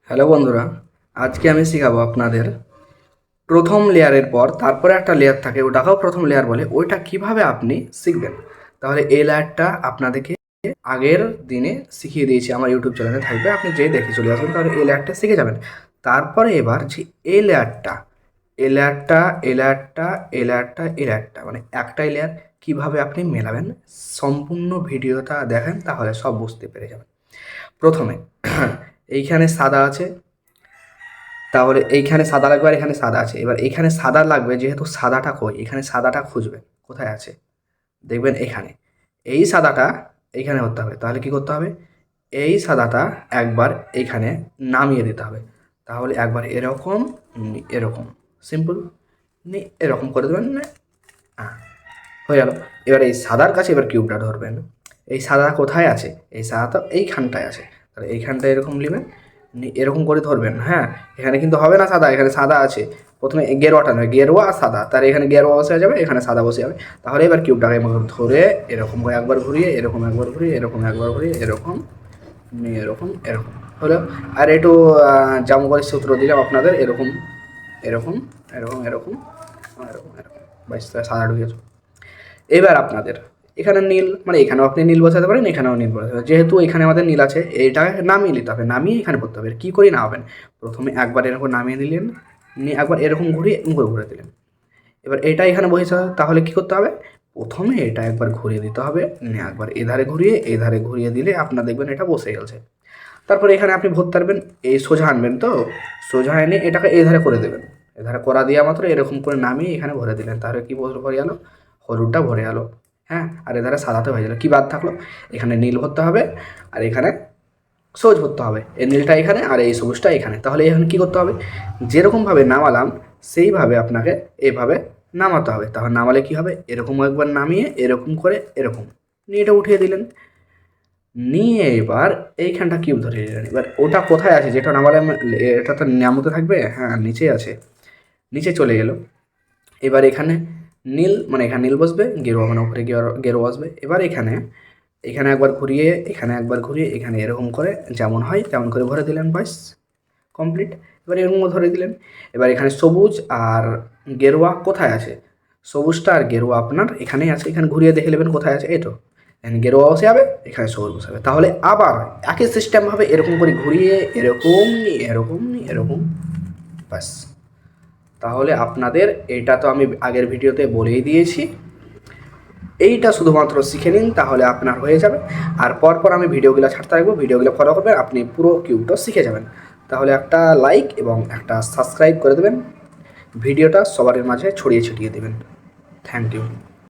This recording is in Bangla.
হ্যালো বন্ধুরা, আজকে আমি শেখাবো আপনাদের প্রথম লেয়ারের পর তারপরে একটা লেয়ার থাকে, ওটাকেও প্রথম লেয়ার বলে। ওইটা কিভাবে আপনি শিখবেন। তাহলে এই লেয়ারটা আপনাদেরকে আগের দিনে শিখিয়ে দিয়েছি, আমার ইউটিউব চ্যানেলে থাকবে, আপনি যেই দেখে চলে আসবেন, তাহলে এই লেয়ারটা শিখে যাবেন। তারপরে এবার যে এই লেয়ারটা এই লেয়ারটা এই লেয়ারটা এই লেয়ারটা এই লেয়ারটা মানে একটাই লেয়ার কীভাবে আপনি মেলাবেন, সম্পূর্ণ ভিডিওটা দেখেন, তাহলে সব বুঝতে পেরে যাবেন। প্রথমে এইখানে সাদা আছে, তাহলে এইখানে সাদা লাগবে আর এখানে সাদা আছে। এবার এখানে সাদা লাগবে, যেহেতু সাদাটা কই, এখানে সাদাটা খুঁজবেন কোথায় আছে, দেখবেন এখানে। এই সাদাটা এইখানে হতে হবে, তাহলে কি করতে হবে, এই সাদাটা একবার এইখানে নামিয়ে দিতে হবে। তাহলে একবার এরকম এরকম সিম্পল এরকম করে দেবেন, হ্যাঁ হয়ে গেল। এবার এই সাদার কাছে এবার কিউবটা ধরবেন। এই সাদা কোথায় আছে, এই সাদাটা এইখানটায় আছে, তাহলে এইখানটায় এরকম নেবেন, এরকম করে ধরবেন। হ্যাঁ, এখানে কিন্তু হবে না সাদা, এখানে সাদা আছে। প্রথমে গেরুয়াটা নয়, গেরুয়া আর সাদা, তার এখানে গেরুয়া বসে যাবে, এখানে সাদা বসে যাবে। তাহলে এবার কিউবটাকে ধরে এরকম করে একবার ঘুরিয়ে, এরকম একবার ঘুরিয়ে, এরকম একবার ঘুরিয়ে, এরকম এরকম এরকম হলো। আর একটু জাম করে সূত্র দিলাম আপনাদের, এরকম এরকম এরকম এরকম এরকম এরকম, বাইশ সাদা ঢুকেছে। এবার আপনাদের এখানে নীল, মানে এখানেও আপনি নীল বসাতে পারেন, এখানেও নীল বসাতে পারেন। যেহেতু এখানে আমাদের নীল আছে, এইটাকে নামিয়ে নিতে হবে, নামিয়ে এখানে পড়তে হবে। কী করে নামাবেন, প্রথমে একবার এরকম নামিয়ে দিলেন, নিয়ে একবার এরকম ঘুরিয়ে ঘুরে ঘুরে দিলেন। এবার এটা এখানে বসেছে, তাহলে কী করতে হবে, প্রথমে এটা একবার ঘুরিয়ে দিতে হবে, নিয়ে একবার এধারে ঘুরিয়ে এধারে ঘুরিয়ে দিলে আপনার দেখবেন এটা বসে গেছে। তারপরে এখানে আপনি ভরতে পারবেন, এই সোজা আনবেন, তো সোজা এনে এটাকে এধারে করে দেবেন। এধারে করা দেওয়া মাত্র এরকম করে নামিয়ে এখানে ভরে দিলেন, তাহলে কী ভরে গেল, হলুদটা ভরে গেল। হ্যাঁ, আর এধারে সাদাতে হয়ে গেল। কী বাদ থাকলো, এখানে নীল ভরতে হবে আর এখানে সবুজ ভরতে হবে। এই নীলটা এখানে আর এই সবুজটা এখানে। তাহলে এখানে কী করতে হবে, যেরকমভাবে নামালাম সেইভাবে আপনাকে এইভাবে নামাতে হবে। তাহলে নামালে কী হবে, এরকম একবার নামিয়ে এরকম করে এরকম নিয়ে এটা উঠিয়ে দিলেন, নিয়ে এবার এইখানটা কিউব ধরিয়ে দিলেন। এবার ওটা কোথায় আছে, যেটা নামালে এটা তো নামতে থাকবে, হ্যাঁ নিচে আছে, নিচে চলে গেল। এবার এখানে নীল, মানে এখানে নীল বসবে, গেরুয়া মানে উপরে গেরুয়া আসবে। এবার এখানে এখানে একবার ঘুরিয়ে, এখানে একবার ঘুরিয়ে, এখানে এরকম করে যেমন হয় তেমন করে ভরে দিলেন, বাস কমপ্লিট। এবার এরকম ধরে দিলেন। এবার এখানে সবুজ আর গেরুয়া কোথায় আছে, সবুজটা আর গেরুয়া আপনার এখানেই আছে, এখানে ঘুরিয়ে দেখে নেবেন কোথায় আছে, এই তো এখানে গেরুয়া বসে যাবে, এখানে সবুজ বসে যাবে। তাহলে আবার একই সিস্টেমভাবে এরকম করে ঘুরিয়ে এরকম এরকম এরকম, বাস। তাহলে আপনাদের এইটা তো আমি আগের ভিডিওতে বলেই দিয়েছি, এইটা শুধুমাত্র শিখে নিন, তাহলে আপনার হয়ে যাবে। আর পরপর আমি ভিডিওগুলো ছাড়তে থাকবো, ভিডিওগুলো ফলো করবেন, আপনি পুরো কিউবটা শিখে যাবেন। তাহলে একটা লাইক এবং একটা সাবস্ক্রাইব করে দেবেন, ভিডিওটা সবার মাঝে ছড়িয়ে ছিটিয়ে দেবেন। Thank you.